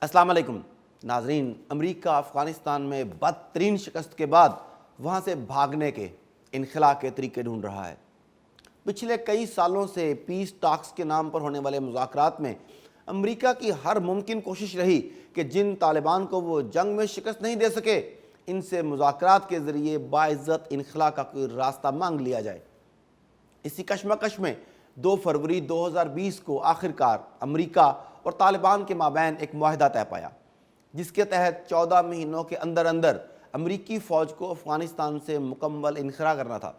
السلام علیکم ناظرین، امریکہ افغانستان میں بدترین شکست کے بعد وہاں سے بھاگنے کے انخلا کے طریقے ڈھونڈ رہا ہے۔ پچھلے کئی سالوں سے پیس ٹاکس کے نام پر ہونے والے مذاکرات میں امریکہ کی ہر ممکن کوشش رہی کہ جن طالبان کو وہ جنگ میں شکست نہیں دے سکے، ان سے مذاکرات کے ذریعے باعزت انخلا کا کوئی راستہ مانگ لیا جائے۔ اسی کشمکش میں 2 فروری 2020 کو آخرکار امریکہ اور طالبان کے مابین ایک معاہدہ طے پایا، جس کے تحت 14 مہینوں کے اندر امریکی فوج کو افغانستان سے مکمل انخلا کرنا تھا۔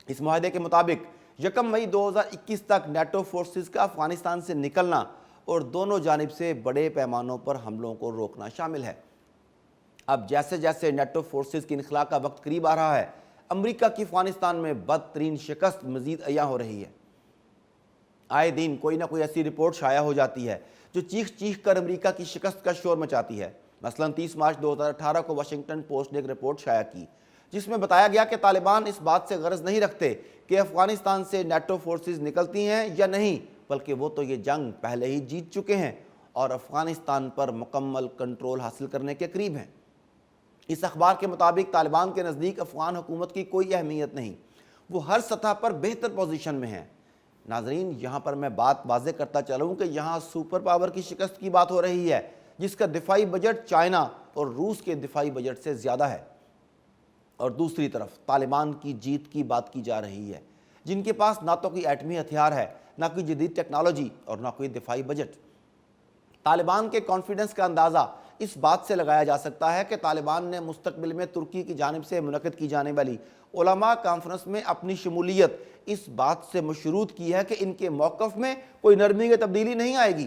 اس معاہدے کے مطابق 1 مئی 2021 تک نیٹو فورسز کا افغانستان سے نکلنا اور دونوں جانب سے بڑے پیمانوں پر حملوں کو روکنا شامل ہے۔ اب جیسے جیسے نیٹو فورسز کی انخلا کا وقت قریب آ رہا ہے، امریکہ کی افغانستان میں بدترین شکست مزید عیاں ہو رہی ہے۔ آئے دن کوئی نہ کوئی ایسی رپورٹ شائع ہو جاتی ہے جو چیخ چیخ کر امریکہ کی شکست کا شور مچاتی ہے۔ مثلاً 30 مارچ 2018 کو واشنگٹن پوسٹ نے ایک رپورٹ شائع کی، جس میں بتایا گیا کہ طالبان اس بات سے غرض نہیں رکھتے کہ افغانستان سے نیٹو فورسز نکلتی ہیں یا نہیں، بلکہ وہ تو یہ جنگ پہلے ہی جیت چکے ہیں اور افغانستان پر مکمل کنٹرول حاصل کرنے کے قریب ہیں۔ اس اخبار کے مطابق طالبان کے نزدیک افغان حکومت کی کوئی اہمیت نہیں، وہ ہر سطح پر بہتر پوزیشن میں ہیں۔ ناظرین، یہاں پر میں بات واضح کرتا چلوں کہ یہاں سپر پاور کی شکست کی بات ہو رہی ہے، جس کا دفاعی بجٹ چائنا اور روس کے دفاعی بجٹ سے زیادہ ہے، اور دوسری طرف طالبان کی جیت کی بات کی جا رہی ہے، جن کے پاس نہ تو کوئی ایٹمی ہتھیار ہے، نہ کوئی جدید ٹیکنالوجی اور نہ کوئی دفاعی بجٹ۔ طالبان کے کانفیڈنس کا اندازہ اس بات سے لگایا جا سکتا ہے کہ طالبان نے مستقبل میں ترکی کی جانب سے منعقد کی جانے والی علماء کانفرنس میں اپنی شمولیت اس بات سے مشروط کی ہے کہ ان کے موقف میں کوئی نرمی کی تبدیلی نہیں آئے گی۔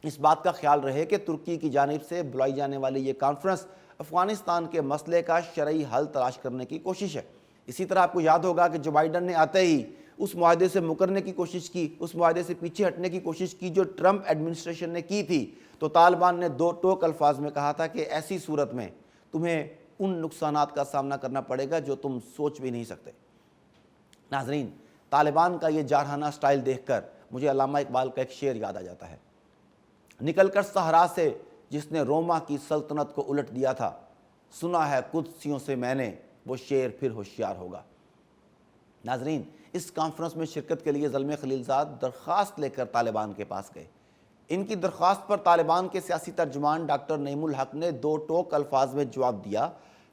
اس بات کا خیال رہے کہ ترکی کی جانب سے بلائی جانے والی یہ کانفرنس افغانستان کے مسئلے کا شرعی حل تلاش کرنے کی کوشش ہے۔ اسی طرح آپ کو یاد ہوگا کہ جو بائیڈن نے آتے ہی اس معاہدے سے مکرنے کی کوشش کی، اس معاہدے سے پیچھے ہٹنے کی کوشش کی جو ٹرمپ ایڈمنسٹریشن نے کی تھی، تو طالبان نے 2 ٹوک الفاظ میں کہا تھا کہ ایسی صورت میں تمہیں ان نقصانات کا سامنا کرنا پڑے گا جو تم سوچ بھی نہیں سکتے۔ ناظرین، طالبان کا یہ جارحانہ سٹائل دیکھ کر مجھے علامہ اقبال کا ایک شعر یاد آ جاتا ہے۔ نکل کر صحرا سے جس نے روما کی سلطنت کو الٹ دیا تھا، سنا ہے قدسیوں سے میں نے وہ شعر پھر ہوشیار ہوگا۔ ناظرین، اس کانفرنس میں شرکت کے لیے زلمے خلیلزاد درخواست لے کر طالبان کے پاس گئے۔ ان کی درخواست پر طالبان کے سیاسی ترجمان ڈاکٹر نعیم الحق نے 2 ٹوک الفاظ میں جواب دیا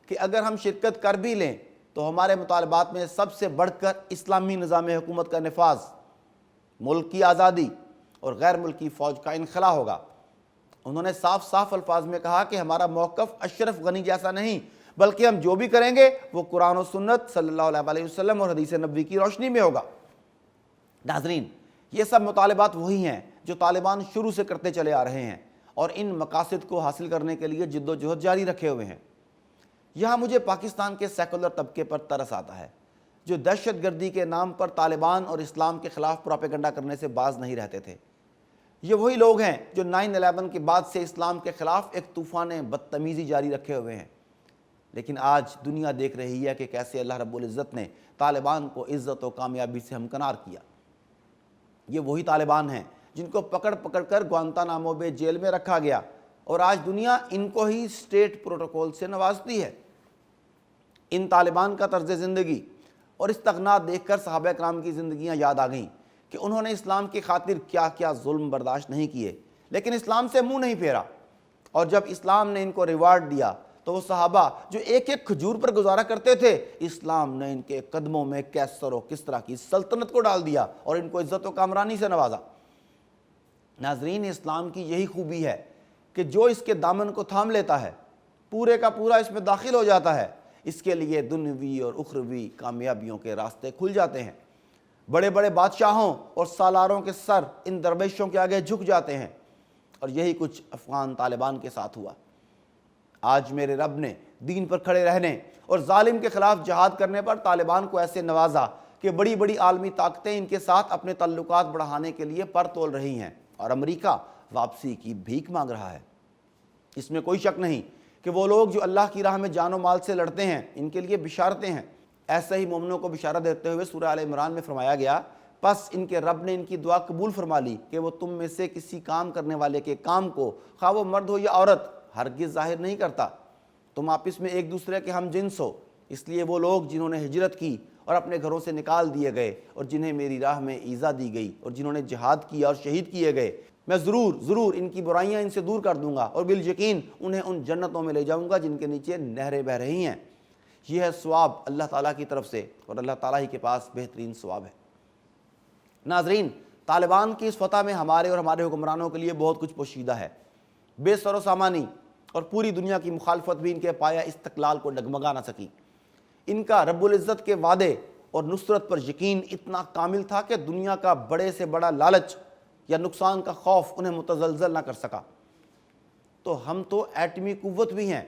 کہ اگر ہم شرکت کر بھی لیں تو ہمارے مطالبات میں سب سے بڑھ کر اسلامی نظام حکومت کا نفاذ، ملک کی آزادی اور غیر ملکی فوج کا انخلا ہوگا۔ انہوں نے صاف صاف الفاظ میں کہا کہ ہمارا موقف اشرف غنی جیسا نہیں، بلکہ ہم جو بھی کریں گے وہ قرآن و سنت صلی اللہ علیہ وسلم اور حدیث نبوی کی روشنی میں ہوگا۔ ناظرین، یہ سب مطالبات وہی ہیں جو طالبان شروع سے کرتے چلے آ رہے ہیں اور ان مقاصد کو حاصل کرنے کے لیے جد و جہد جاری رکھے ہوئے ہیں۔ یہاں مجھے پاکستان کے سیکولر طبقے پر ترس آتا ہے، جو دہشت گردی کے نام پر طالبان اور اسلام کے خلاف پروپیگنڈا کرنے سے باز نہیں رہتے تھے۔ یہ وہی لوگ ہیں جو 9/11 کے بعد سے اسلام کے خلاف ایک طوفان بدتمیزی جاری رکھے ہوئے ہیں، لیکن آج دنیا دیکھ رہی ہے کہ کیسے اللہ رب العزت نے طالبان کو عزت و کامیابی سے ہمکنار کیا۔ یہ وہی طالبان ہیں جن کو پکڑ پکڑ کر گوانتانامو بے جیل میں رکھا گیا، اور آج دنیا ان کو ہی اسٹیٹ پروٹوکول سے نوازتی ہے۔ ان طالبان کا طرز زندگی اور استغنا دیکھ کر صحابہ کرام کی زندگیاں یاد آ گئیں کہ انہوں نے اسلام کی خاطر کیا کیا ظلم برداشت نہیں کیے، لیکن اسلام سے منہ نہیں پھیرا، اور جب اسلام نے ان کو ریوارڈ دیا تو وہ صحابہ جو ایک ایک کھجور پر گزارا کرتے تھے، اسلام نے ان کے قدموں میں کیسر و کسرا کی سلطنت کو ڈال دیا اور ان کو عزت و کامرانی سے نوازا۔ ناظرین، اسلام کی یہی خوبی ہے کہ جو اس کے دامن کو تھام لیتا ہے، پورے کا پورا اس میں داخل ہو جاتا ہے، اس کے لیے دنیوی اور اخروی کامیابیوں کے راستے کھل جاتے ہیں۔ بڑے بڑے بادشاہوں اور سالاروں کے سر ان درویشوں کے آگے جھک جاتے ہیں، اور یہی کچھ افغان طالبان کے ساتھ ہوا۔ آج میرے رب نے دین پر کھڑے رہنے اور ظالم کے خلاف جہاد کرنے پر طالبان کو ایسے نوازا کہ بڑی بڑی عالمی طاقتیں ان کے ساتھ اپنے تعلقات بڑھانے کے لیے پر تول رہی ہیں، اور امریکہ واپسی کی بھیک مانگ رہا ہے۔ اس میں کوئی شک نہیں کہ وہ لوگ جو اللہ کی راہ میں جان و مال سے لڑتے ہیں، ان کے لیے بشارتیں ہیں۔ ایسے ہی مومنوں کو بشارت دیتے ہوئے سورہ آل عمران میں فرمایا گیا پس ان کے رب نے ان کی دعا قبول فرما لی کہ وہ تم میں سے کسی کام کرنے والے کے کام کو خواہ وہ مرد ہو یا عورت ہرگز ظاہر نہیں کرتا۔ تم آپس میں ایک دوسرے کے ہم جنس ہو، اس لیے وہ لوگ جنہوں نے ہجرت کی اور اپنے گھروں سے نکال دیے گئے اور جنہیں میری راہ میں ایذا دی گئی اور جنہوں نے جہاد کیا اور شہید کیے گئے، میں ضرور ان کی برائیاں ان سے دور کر دوں گا اور بالیقین انہیں ان جنتوں میں لے جاؤں گا جن کے نیچے نہریں بہہ رہی ہیں۔ یہ ہے ثواب اللہ تعالیٰ کی طرف سے اور اللہ تعالیٰ ہی کے پاس بہترین ثواب ہے۔ ناظرین، طالبان کی اس فتح میں ہمارے اور ہمارے حکمرانوں کے لیے بہت کچھ پوشیدہ ہے۔ بے سر و سامانی اور پوری دنیا کی مخالفت بھی ان کے پایہ استقلال کو ڈگمگا نہ سکی۔ ان کا رب العزت کے وعدے اور نصرت پر یقین اتنا کامل تھا کہ دنیا کا بڑے سے بڑا لالچ یا نقصان کا خوف انہیں متزلزل نہ کر سکا۔ تو ہم تو ایٹمی قوت بھی ہیں،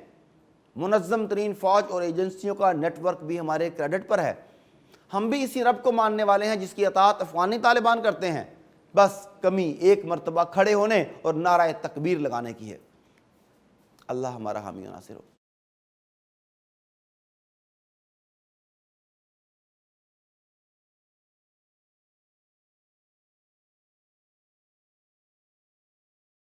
منظم ترین فوج اور ایجنسیوں کا نیٹ ورک بھی ہمارے کریڈٹ پر ہے۔ ہم بھی اسی رب کو ماننے والے ہیں جس کی اطاعت افغانی طالبان کرتے ہیں، بس کمی ایک مرتبہ کھڑے ہونے اور نعرہ تکبیر لگانے کی ہے۔ اللہ ہمارا حامی و ناصر ہو۔